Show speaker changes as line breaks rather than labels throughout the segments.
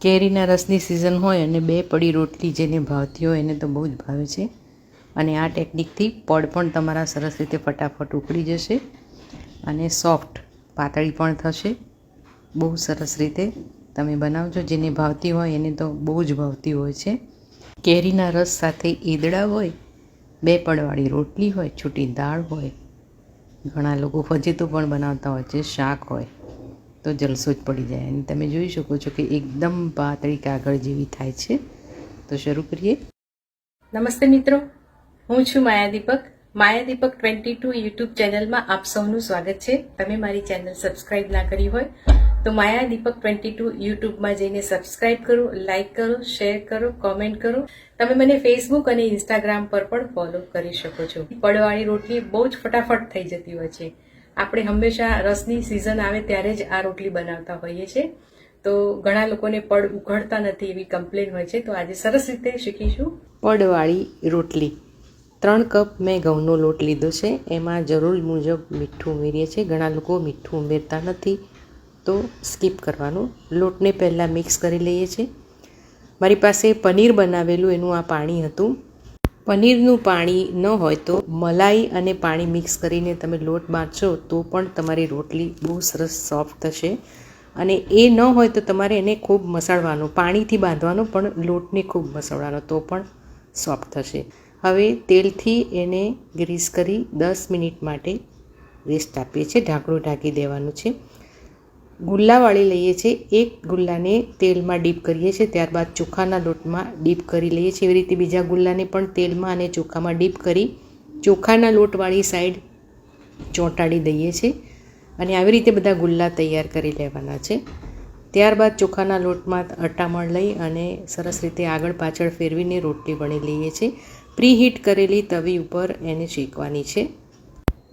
કેરીના રસની સિઝન હોય અને 2 પડી રોટલી જેને ભાવતી હોય એને તો બહુ જ ભાવે છે. અને આ ટેકનિકથી પડ પણ તમારા સરસ રીતે ફટાફટ ઉકળી જશે અને સોફ્ટ પાતળી પણ થશે. બહુ સરસ રીતે તમે બનાવજો. જેને ભાવતી હોય એને તો બહુ જ ભાવતી હોય છે. કેરીના રસ સાથે ઈદડા હોય, 2 પડવાળી રોટલી હોય, છૂટી દાળ હોય, ઘણા લોકો ફજીતું પણ બનાવતા હોય છે, શાક હોય તો જલસો જ પડી જાય. અને તમે જોઈ શકો છો કે એકદમ પાતળી કાગળ જેવી થાય છે. તો શરૂ કરીએ.
નમસ્તે મિત્રો, હું છું માયા દીપક. માયા દીપક 22 યુટ્યુબ ચેનલમાં આપ સૌનું સ્વાગત છે. તમે મારી ચેનલ સબસ્ક્રાઇબ ના કરી હોય તો માયા દીપક 22 યુટ્યુબમાં જઈને સબસ્ક્રાઇબ કરો, લાઇક કરો, શેર કરો, કોમેન્ટ કરો. તમે મને ફેસબુક અને ઇન્સ્ટાગ્રામ પર પણ ફોલો કરી શકો છો. પડવાળી રોટલી બહુ જ ફટાફટ થઈ જતી હોય છે. આપણે હંમેશા રસની સિઝન આવે ત્યારે જ આ રોટલી બનાવતા હોઈએ છીએ. તો ઘણા લોકોને પડ ઉઘડતા નથી એવી કમ્પ્લેન હોય છે. તો આજે સરસ રીતે શીખીશું
પડવાળી રોટલી. 3 કપ મેં ઘઉંનો લોટ લીધો છે. એમાં જરૂર મુજબ મીઠું ઉમેરીએ છીએ. ઘણા લોકો મીઠું ઉમેરતા નથી તો સ્કીપ કરવાનું. લોટને પહેલાં મિક્સ કરી લઈએ છીએ. મારી પાસે પનીર બનાવેલું એનું આ પાણી હતું. પનીરનું પાણી ન હોય તો મલાઈ અને પાણી મિક્સ કરીને તમે લોટ બાંધશો તો પણ તમારી રોટલી બહુ સરસ સોફ્ટ થશે. અને એ ન હોય તો તમારે એને ખૂબ મસળવાનું, પાણીથી બાંધવાનું પણ લોટને ખૂબ મસળવાનો તો પણ સોફ્ટ થશે. હવે તેલથી એને ગ્રીસ કરી 10 મિનિટ માટે રેસ્ટ આપીએ છીએ. ઢાંકણું ઢાંકી દેવાનું છે. ગુલ્લાવાળી લઈએ છીએ. એક ગુલ્લાને તેલમાં ડીપ કરીએ છીએ, ત્યારબાદ ચોખાના લોટમાં ડીપ કરી લઈએ છીએ. એવી રીતે બીજા ગુલ્લાને પણ તેલમાં અને ચોખામાં ડીપ કરી ચોખાના લોટવાળી સાઈડ ચોંટાડી દઈએ છીએ. અને આવી રીતે બધા ગુલ્લા તૈયાર કરી લેવાના છે. ત્યારબાદ ચોખાના લોટમાં અટામણ લઈ અને સરસ રીતે આગળ પાછળ ફેરવીને રોટલી વણી લઈએ છીએ. પ્રીહીટ કરેલી તવી ઉપર એને શેકવાની છે.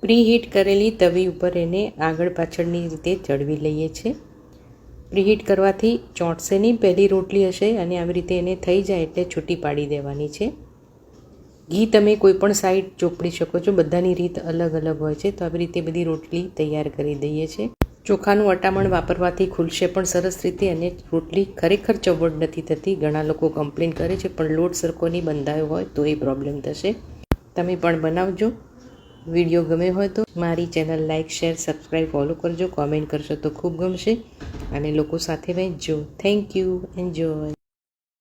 પ્રીહીટ કરેલી તવી ઉપર એને આગળ પાછળની રીતે ચડવી લઈએ છીએ. પ્રીહીટ કરવાથી ચોંટશે નહીં. પહેલી રોટલી હશે અને આવી રીતે એને થઈ જાય એટલે છૂટી પાડી દેવાની છે. ઘી તમે કોઈ પણ સાઈડ ચોપડી શકો છો. બધાની રીત અલગ અલગ હોય છે. તો આવી રીતે બધી રોટલી તૈયાર કરી દઈએ છીએ. ચોખાનું અટામણ વાપરવાથી ખુલશે પણ સરસ રીતે અને રોટલી ખરેખર ચવડ નથી થતી. ઘણા લોકો કમ્પ્લેન કરે છે પણ લોટ સરખો નહીં બંધાયો હોય તો એ પ્રોબ્લેમ થશે. તમે પણ બનાવજો. વિડીયો ગમે હોય તો મારી channel like, share, subscribe, follow કરજો. કોમેન્ટ કરશો તો ખૂબ ગમશે અને લોકો સાથે વહેંચજો. Thank you. એન્જોય.